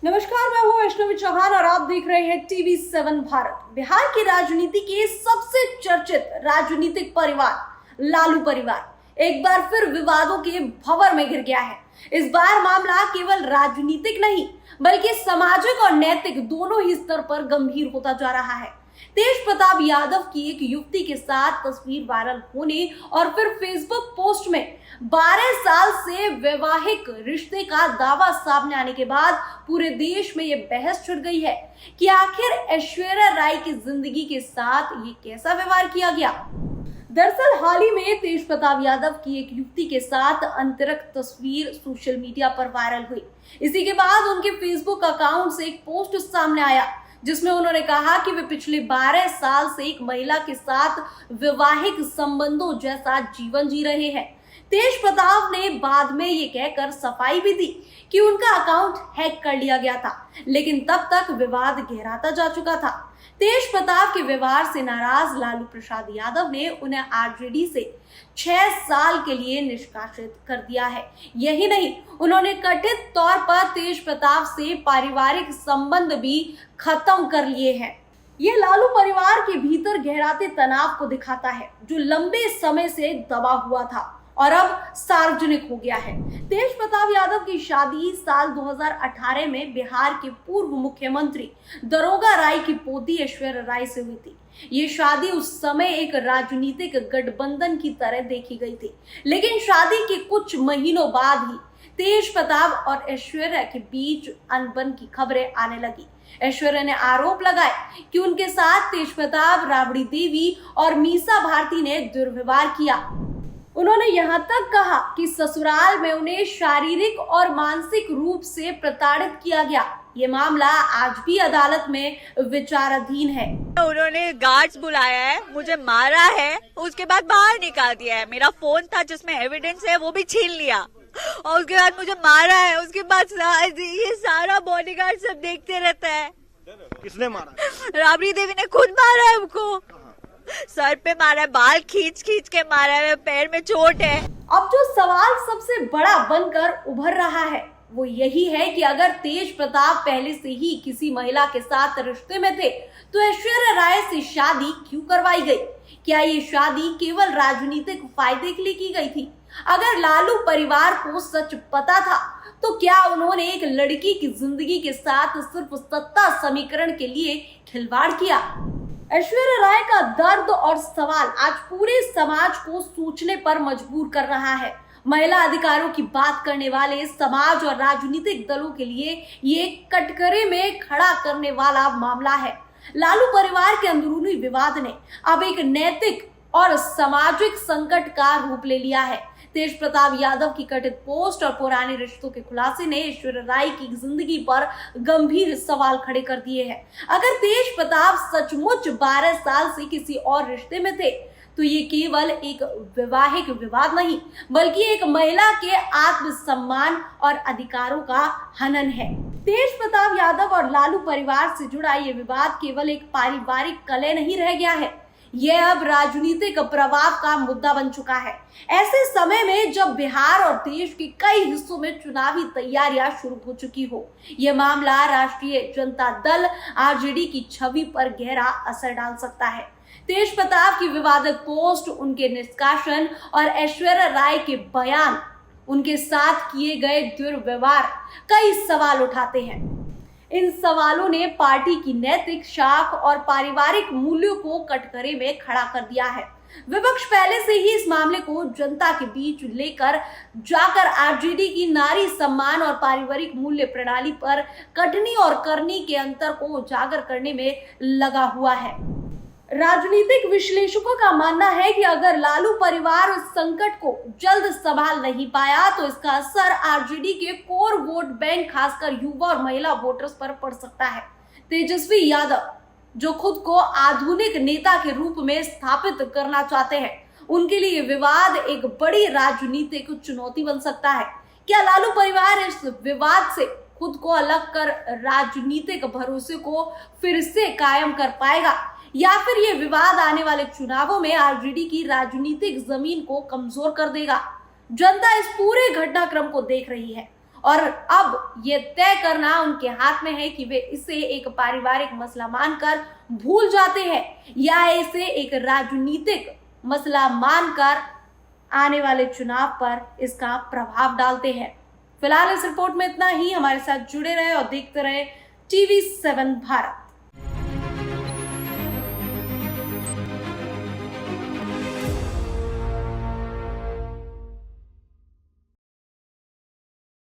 नमस्कार, मैं हूँ वैष्णवी चौहान और आप देख रहे हैं टीवी7 भारत। बिहार की राजनीति के सबसे चर्चित राजनीतिक परिवार लालू परिवार एक बार फिर विवादों के भंवर में घिर गया है। इस बार मामला केवल राजनीतिक नहीं बल्कि सामाजिक और नैतिक दोनों ही स्तर पर गंभीर होता जा रहा है। तेज प्रताप यादव की एक युवती के साथ तस्वीर वायरल होने और फिर फेसबुक पोस्ट में 12 साल से वैवाहिक रिश्ते का दावा सामने आने के बाद पूरे देश में यह बहस छिड़ गई है कि आखिर ऐश्वर्या राय की जिंदगी के साथ ये कैसा व्यवहार किया गया। दरअसल हाल ही में तेज प्रताप यादव की एक युवती के साथ अंतरंग तस्वीर सोशल मीडिया पर वायरल हुई। इसी के बाद उनके फेसबुक अकाउंट से एक पोस्ट सामने आया जिसमें उन्होंने कहा कि वे पिछले 12 साल से एक महिला के साथ वैवाहिक संबंधों जैसा जीवन जी रहे हैं। तेज प्रताप ने बाद में ये कहकर सफाई भी दी कि उनका अकाउंट हैक कर लिया गया था, लेकिन तब तक विवाद गहराता जा चुका था। तेज प्रताप के व्यवहार से नाराज लालू प्रसाद यादव ने उन्हें आरजेडी से 6 साल के लिए निष्कासित कर दिया है। यही नहीं, उन्होंने कथित तौर पर तेज प्रताप से पारिवारिक संबंध भी खत्म कर लिए हैं। यह लालू परिवार के भीतर गहराते तनाव को दिखाता है जो लंबे समय से दबा हुआ था और अब सार्वजनिक हो गया है। तेज प्रताप यादव की शादी साल 2018 में बिहार के पूर्व मुख्यमंत्री दारोगा राय की पोती ऐश्वर्या राय से हुई थी। ये शादी उस समय एक राजनीतिक गठबंधन की तरह देखी गई थी, लेकिन शादी के कुछ महीनों बाद ही तेज प्रताप और ऐश्वर्या के बीच अनबन की खबरें आने लगी। ऐश्वर्या ने आरोप लगाए कि उनके साथ तेज प्रताप, राबड़ी देवी और मीसा भारती ने दुर्व्यवहार किया। उन्होंने यहाँ तक कहा कि ससुराल में उन्हें शारीरिक और मानसिक रूप से प्रताड़ित किया गया। ये मामला आज भी अदालत में विचाराधीन है। उन्होंने गार्ड्स बुलाया है, मुझे मारा है, उसके बाद बाहर निकाल दिया है। मेरा फोन था जिसमें एविडेंस है वो भी छीन लिया और उसके बाद मुझे मारा है। उसके बाद ये सारा बॉडीगार्ड सब देखते रहता है। किसने मारा? राबड़ी देवी ने खुद मारा है हमको, सर पे मारा है, बाल खींच खींच के मारा है, पैर में चोट है। अब जो सवाल सबसे बड़ा बनकर उभर रहा है वो यही है कि अगर तेज प्रताप पहले से ही किसी महिला के साथ रिश्ते में थे तो ऐश्वर्या राय से शादी क्यों करवाई गई? क्या ये शादी केवल राजनीतिक फायदे के लिए की गई थी? अगर लालू परिवार को सच पता था तो क्या उन्होंने एक लड़की की जिंदगी के साथ सिर्फ सत्ता समीकरण के लिए खिलवाड़ किया? ऐश्वर्या राय का दर्द और सवाल आज पूरे समाज को सोचने पर मजबूर कर रहा है। महिला अधिकारों की बात करने वाले समाज और राजनीतिक दलों के लिए ये कटघरे में खड़ा करने वाला मामला है। लालू परिवार के अंदरूनी विवाद ने अब एक नैतिक और सामाजिक संकट का रूप ले लिया है। तेज प्रताप यादव की कथित पोस्ट और पुराने रिश्तों के खुलासे ने ऐश्वर्या राय की जिंदगी पर गंभीर सवाल खड़े कर दिए हैं। अगर तेज प्रताप सचमुच 12 साल से किसी और रिश्ते में थे तो ये केवल एक वैवाहिक विवाद नहीं बल्कि एक महिला के आत्मसम्मान और अधिकारों का हनन है। तेज प्रताप यादव और लालू परिवार से जुड़ा ये विवाद केवल एक पारिवारिक कलह नहीं रह गया है, यह अब राजनीतिक प्रभाव का मुद्दा बन चुका है। ऐसे समय में जब बिहार और देश के कई हिस्सों में चुनावी तैयारियां शुरू हो चुकी हो, यह मामला राष्ट्रीय जनता दल आरजेडी की छवि पर गहरा असर डाल सकता है। तेज प्रताप की विवादित पोस्ट, उनके निष्कासन और ऐश्वर्या राय के बयान, उनके साथ किए गए दुर्व्यवहार कई सवाल उठाते हैं। इन सवालों ने पार्टी की नैतिक शाख और पारिवारिक मूल्यों को कटघरे में खड़ा कर दिया है। विपक्ष पहले से ही इस मामले को जनता के बीच लेकर जाकर आरजेडी की नारी सम्मान और पारिवारिक मूल्य प्रणाली पर कटनी और करनी के अंतर को उजागर करने में लगा हुआ है। राजनीतिक विश्लेषकों का मानना है कि अगर लालू परिवार इस संकट को जल्द संभाल नहीं पाया तो इसका असर आरजेडी के कोर वोट बैंक खासकर युवा और महिला वोटर्स पर पड़ सकता है। तेजस्वी यादव जो खुद को आधुनिक नेता के रूप में स्थापित करना चाहते हैं, उनके लिए विवाद एक बड़ी राजनीतिक चुनौती बन सकता है। क्या लालू परिवार इस विवाद से खुद को अलग कर राजनीतिक भरोसे को फिर से कायम कर पाएगा या फिर ये विवाद आने वाले चुनावों में आरजेडी की राजनीतिक जमीन को कमजोर कर देगा? जनता इस पूरे घटनाक्रम को देख रही है और अब ये तय करना उनके हाथ में है कि वे इसे एक पारिवारिक मसला मानकर भूल जाते हैं या इसे एक राजनीतिक मसला मानकर आने वाले चुनाव पर इसका प्रभाव डालते हैं। फिलहाल इस रिपोर्ट में इतना ही। हमारे साथ जुड़े रहे और देखते रहे TV7 भारत।